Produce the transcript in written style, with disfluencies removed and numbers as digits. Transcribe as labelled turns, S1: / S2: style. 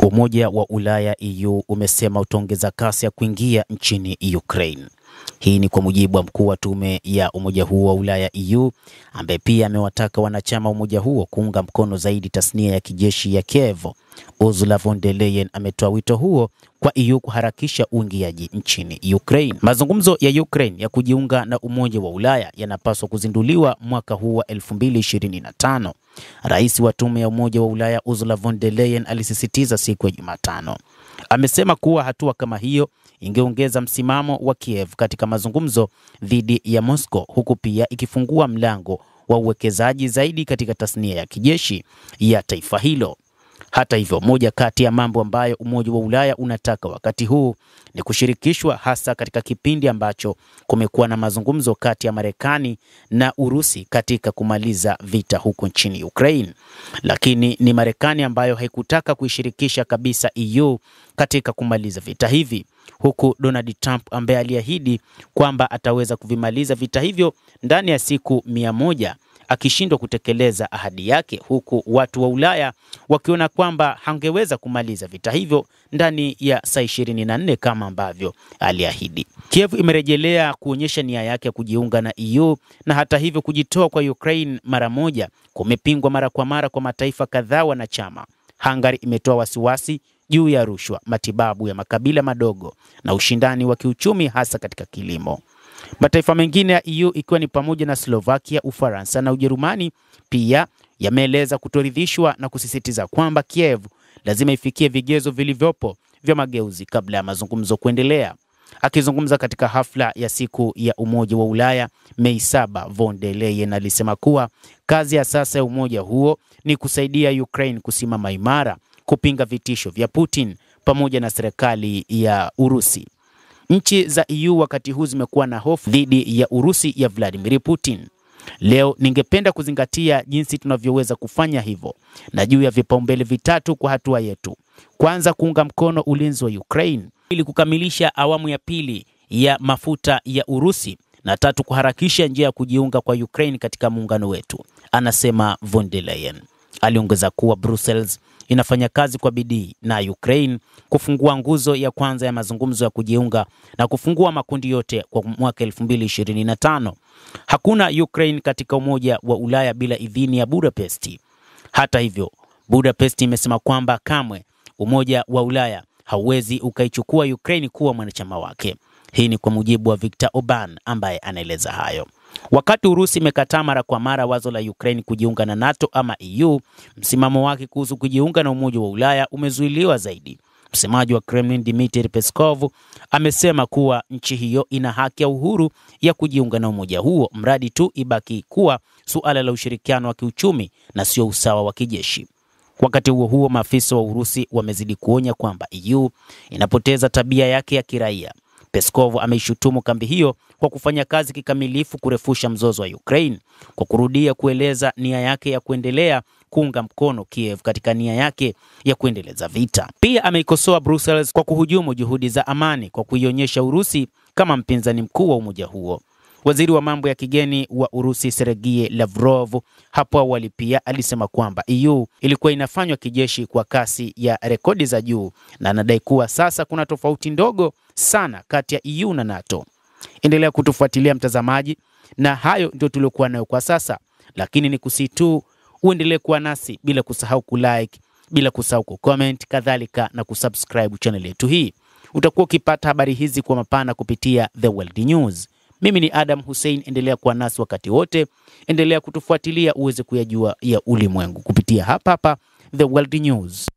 S1: Umoja wa Ulaya EU umesema utaongeza kasi ya kuingia nchini Ukraine. Hii ni kwa mujibu wa mkuu wa tume ya umoja huo wa Ulaya EU, ambaye pia amewataka wanachama umoja huo kuunga mkono zaidi tasnia ya kijeshi ya Kiev. Ursula von der Leyen ametoa wito huo kwa EU kuharakisha uingiaji nchini Ukraine. Mazungumzo ya Ukraine ya kujiunga na umoja wa Ulaya yanapaswa kuzinduliwa mwaka huu wa 2025. Rais wa tume ya umoja wa Ulaya Ursula von der Leyen alisisitiza siku ya Jumatano. Amesema kuwa hatua kama hiyo ingeongeza msimamo wa Kiev katika mazungumzo dhidi ya Moscow, huku pia ikifungua mlango wa uwekezaji zaidi katika tasnia ya kijeshi ya taifa hilo. Hata hivyo, moja kati ya mambo ambayo umoja wa Ulaya unataka wakati huu ni kushirikishwa, hasa katika kipindi ambacho kumekuwa na mazungumzo kati ya Marekani na Urusi katika kumaliza vita huko nchini Ukraine. Lakini ni Marekani ambayo haikutaka kuishirikisha kabisa EU katika kumaliza vita hivi, huku Donald Trump ambaye aliahidi kwamba ataweza kuvimaliza vita hivyo ndani ya siku 100 akishindwa kutekeleza ahadi yake, huku watu wa Ulaya wakiona kwamba hangeweza kumaliza vita hivyo ndani ya saa 24 kama ambavyo aliahidi. Kiev imerejelea kuonyesha nia yake ya kujiunga na EU, na hata hivyo kujitoa kwa Ukraine mara moja kumepingwa mara kwa mara kwa mataifa kadhaa wanachama. Hungary imetoa wasiwasi juu ya rushwa, matibabu ya makabila madogo na ushindani wa kiuchumi hasa katika kilimo. Mataifa mengine ya EU ikiwa ni pamoja na Slovakia, Ufaransa na Ujerumani pia yameeleza kutoridhishwa na kusisitiza kwamba Kiev lazima ifikie vigezo vilivyopo vya mageuzi kabla ya mazungumzo kuendelea. Akizungumza katika hafla ya siku ya umoja wa Ulaya Mei 7, von der Leyen alisema kuwa kazi ya sasa ya umoja huo ni kusaidia Ukraine kusimama imara, kupinga vitisho vya Putin pamoja na serikali ya Urusi. Nchi za EU wakati huu zimekuwa na hofu dhidi ya Urusi ya Vladimir Putin. Leo ningependa kuzingatia jinsi tunavyoweza kufanya hivyo na juu ya vipaumbele vitatu kwa hatua yetu. Kwanza, kuunga mkono ulinzi wa Ukraine ili kukamilisha awamu ya pili ya mafuta ya Urusi, na tatu, kuharakisha njia ya kujiunga kwa Ukraine katika muungano wetu, anasema von der Leyen. Aliongeza kuwa Brussels inafanya kazi kwa bidii na Ukraine kufungua nguzo ya kwanza ya mazungumzo ya kujiunga na kufungua makundi yote kwa mwaka 2025. Hakuna Ukraine katika umoja wa Ulaya bila idhini ya Budapest. Hata hivyo, Budapest imesema kwamba kamwe umoja wa Ulaya hauwezi ukaichukua Ukraine kuwa mwanachama wake. Hii ni kwa mujibu wa Viktor Orban ambaye anaeleza hayo. Wakati Urusi imekataa mara kwa mara wazo la Ukraine kujiunga na NATO ama EU, msimamo wake kuhusu kujiunga na umoja wa Ulaya umezuiliwa zaidi. Msemaji wa Kremlin Dmitry Peskov amesema kuwa nchi hiyo ina haki ya uhuru ya kujiunga na umoja huo, mradi tu ibaki kuwa suala la ushirikiano wa kiuchumi na sio usawa wa kijeshi. Wakati huo huo, maafisa wa Urusi wamezidi kuonya kwamba EU inapoteza tabia yake ya kiraia. Peskov ameishutumu kambi hiyo kwa kufanya kazi kikamilifu kurefusha mzozo wa Ukraine, kwa kurudia kueleza nia yake ya kuendelea kuunga mkono Kiev katika nia yake ya kuendeleza vita. Pia ameikosoa Brussels kwa kuhujumu juhudi za amani kwa kuionyesha Urusi kama mpinzani mkuu wa umoja huo. Waziri wa mambo ya kigeni wa Urusi Sergei Lavrov hapo awali pia alisema kwamba EU ilikuwa inafanywa kijeshi kwa kasi ya rekodi za juu, na anadai kuwa sasa kuna tofauti ndogo sana kati ya EU na NATO. Endelea kutufuatilia mtazamaji, na hayo ndio tuliokuwa nayo kwa sasa, lakini ni kusitu uendelee kuwa nasi bila kusahau kulike, bila kusahau kucomment, kadhalika na kusubscribe channel yetu hii. Utakuwa ukipata habari hizi kwa mapana kupitia The World News. Mimi ni Adam Hussein, endelea kuwa nasi wakati wote, endelea kutufuatilia uweze kuyajua ya ulimwengu kupitia hapa The World News.